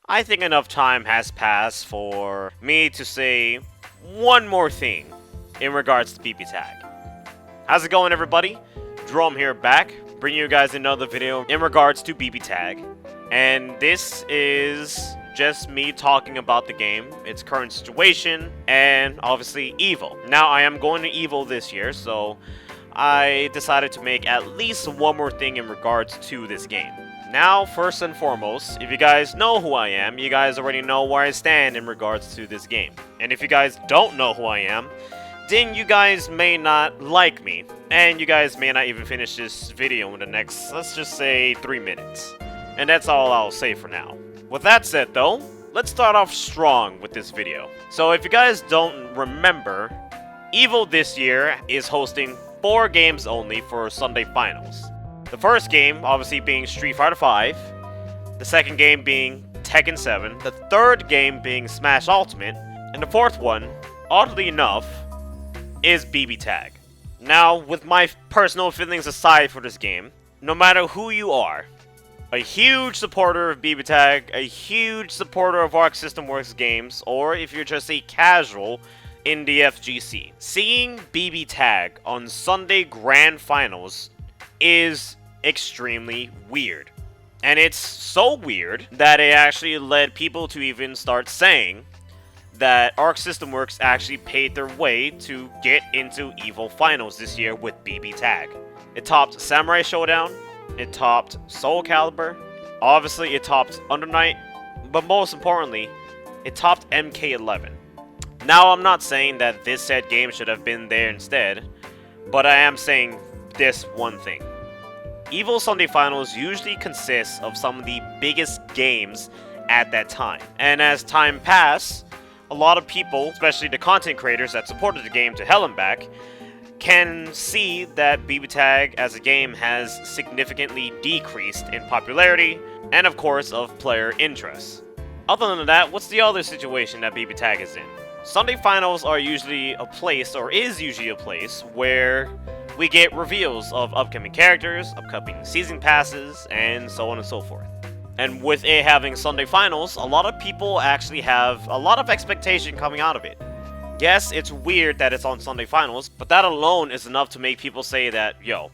I think enough time has passed for me to say one more thing in regards to BB Tag. How's it going, everybody? Jerome here back, bringing you guys another video in regards to BB Tag. And this is just me talking about the game, its current situation, and obviously EVO. Now, I am going to EVO this year, so I decided to make at least one more thing in regards to this game. Now, first and foremost, if you guys know who I am, you guys already know where I stand in regards to this game. And if you guys don't know who I am, then you guys may not like me, and you guys may not even finish this video in the next, let's just say, 3 minutes. And that's all I'll say for now. With that said though, let's start off strong with this video. So if you guys don't remember, EVO this year is hosting 4 games only for Sunday Finals. The first game obviously being Street Fighter V, the second game being Tekken 7, the third game being Smash Ultimate, and the fourth one, oddly enough, is BB Tag. Now, with my personal feelings aside for this game, no matter who you are, a huge supporter of BB Tag, a huge supporter of Arc System Works games, or if you're just a casual in the FGC, seeing BB Tag on Sunday Grand Finals is extremely weird. And it's so weird that it actually led people to even start saying that Arc System Works actually paid their way to get into EVO Finals this year with BB Tag. It topped Samurai Showdown, it topped Soul Calibur, obviously it topped Under Night, but most importantly, it topped MK11. Now, I'm not saying that this said game should have been there instead, but I am saying this one thing. EVO Sunday Finals usually consists of some of the biggest games at that time. And as time passed, a lot of people, especially the content creators that supported the game to hell and back, can see that BB Tag as a game has significantly decreased in popularity and of course of player interest. Other than that, what's the other situation that BB Tag is in? Sunday Finals are usually a place, or is usually a place, where we get reveals of upcoming characters, upcoming season passes, and so on and so forth. And with it having Sunday Finals, a lot of people actually have a lot of expectation coming out of it. Yes, it's weird that it's on Sunday Finals, but that alone is enough to make people say that, yo,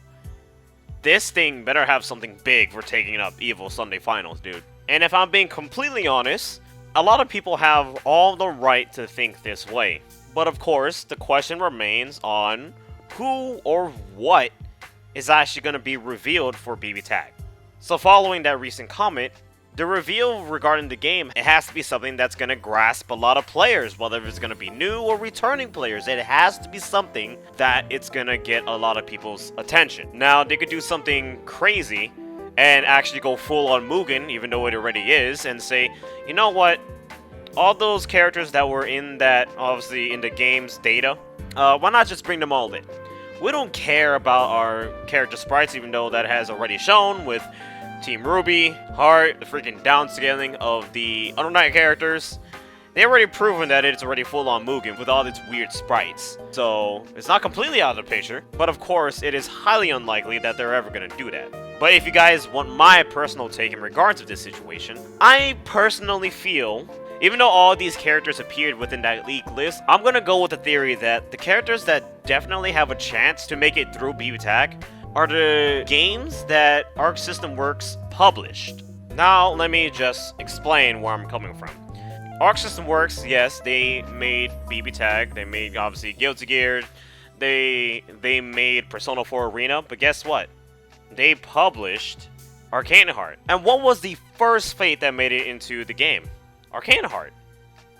this thing better have something big for taking up EVO Sunday Finals, dude. And if I'm being completely honest, a lot of people have all the right to think this way. But of course, the question remains on who or what is actually going to be revealed for BB Tag. So following that recent comment, the reveal regarding the game, it has to be something that's going to grasp a lot of players, whether it's going to be new or returning players. It has to be something that it's going to get a lot of people's attention. Now, they could do something crazy and actually go full on Mugen, even though it already is, and say, you know what, all those characters that were in that, obviously in the game's data, why not just bring them all in? We don't care about our character sprites, even though that has already shown with Team Ruby, Heart, the freaking downscaling of the Under Night characters. They already proven that it's already full-on Mugen with all its weird sprites. So, it's not completely out of the picture, but of course, it is highly unlikely that they're ever going to do that. But if you guys want my personal take in regards to this situation, I personally feel, even though all these characters appeared within that leaked list, I'm going to go with the theory that the characters that definitely have a chance to make it through BB Tag are the games that Arc System Works published. Now, let me just explain where I'm coming from. Arc System Works, yes, they made BB Tag, they made, obviously, Guilty Gear, they made Persona 4 Arena, but guess what? They published Arcane Heart. And what was the first fate that made it into the game? Arcane Heart.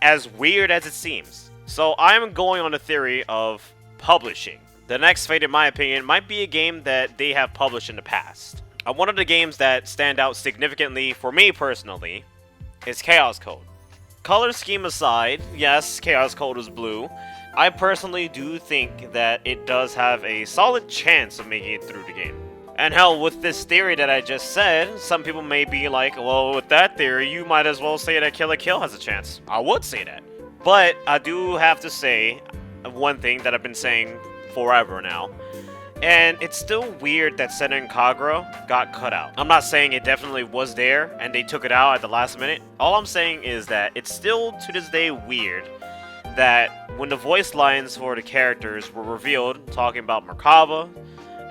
As weird as it seems. So I'm going on the theory of publishing. The next fate, in my opinion, might be a game that they have published in the past. One of the games that stand out significantly for me personally is Chaos Code. Color scheme aside, yes, Chaos Code is blue. I personally do think that it does have a solid chance of making it through the game. And hell, with this theory that I just said, some people may be like, well, with that theory, you might as well say that Kill la Kill has a chance. I would say that. But I do have to say one thing that I've been saying forever now. And it's still weird that Senna and Kagura got cut out. I'm not saying it definitely was there and they took it out at the last minute. All I'm saying is that it's still to this day weird that when the voice lines for the characters were revealed, talking about Merkaba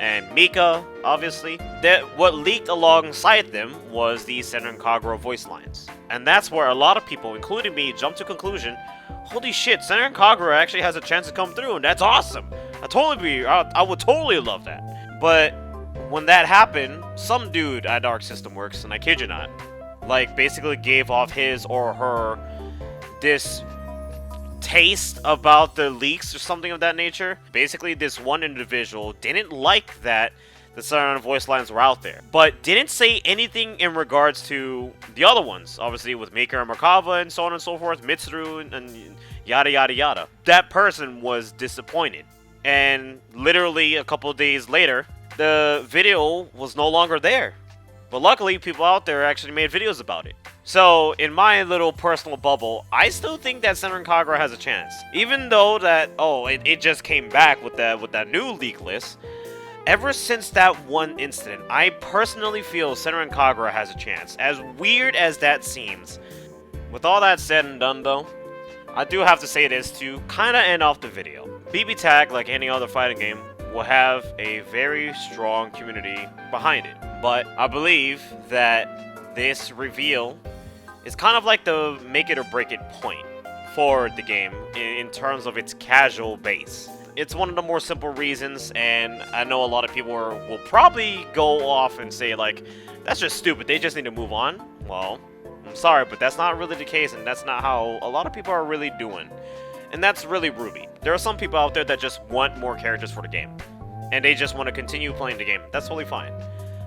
and Mika, obviously, that what leaked alongside them was the Senna and Kagura voice lines. And that's where a lot of people, including me, jumped to conclusion, holy shit, Senna and Kagura actually has a chance to come through, and that's awesome. I would totally love that. But when that happened, some dude at Arc System Works, and I kid you not, like basically gave off his or her distaste about the leaks or something of that nature. Basically, this one individual didn't like that the Senna voice lines were out there, but didn't say anything in regards to the other ones, obviously with Maker and Merkaba and so on and so forth, Mitsuru and yada yada yada. That person was disappointed. And literally a couple of days later, the video was no longer there. But luckily, people out there actually made videos about it. So, in my little personal bubble, I still think that Senna and Kagura has a chance. Even though that, it just came back with that new leak list. Ever since that one incident, I personally feel Senna and Kagura has a chance. As weird as that seems. With all that said and done though, I do have to say this to kind of end off the video. BB Tag, like any other fighting game, will have a very strong community behind it. But I believe that this reveal is kind of like the make it or break it point for the game in terms of its casual base. It's one of the more simple reasons, and I know a lot of people will probably go off and say like, that's just stupid, they just need to move on. Well, I'm sorry, but that's not really the case, and that's not how a lot of people are really doing. And that's really RWBY. There are some people out there that just want more characters for the game. And they just want to continue playing the game. That's totally fine.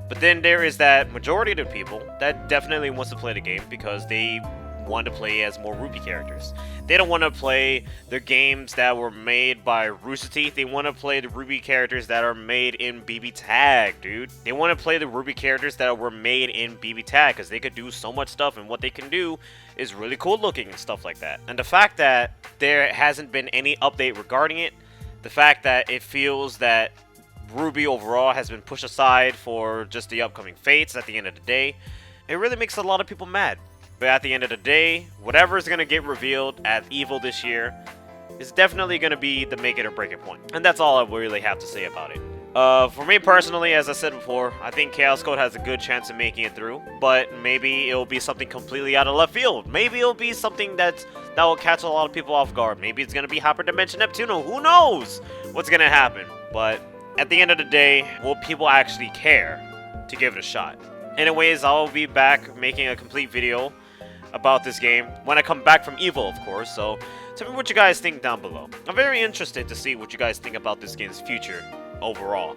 But then there is that majority of the people that definitely wants to play the game because they want to play as more RWBY characters. They don't want to play the games that were made by Rooster Teeth. They want to play the RWBY characters that are made in BB Tag, dude. They want to play the RWBY characters that were made in BB Tag because they could do so much stuff, and what they can do is really cool looking and stuff like that. And the fact that there hasn't been any update regarding it, the fact that it feels that RWBY overall has been pushed aside for just the upcoming fates at the end of the day, it really makes a lot of people mad. But at the end of the day, whatever is going to get revealed at EVO this year is definitely going to be the make it or break it point. And that's all I really have to say about it. For me personally, as I said before, I think Chaos Code has a good chance of making it through, but maybe it'll be something completely out of left field. Maybe it'll be something that will catch a lot of people off guard. Maybe it's going to be Hyperdimension Neptuno. Who knows what's going to happen? But at the end of the day, will people actually care to give it a shot? Anyways, I'll be back making a complete video about this game when I come back from EVO, of course, so tell me what you guys think down below. I'm very interested to see what you guys think about this game's future overall.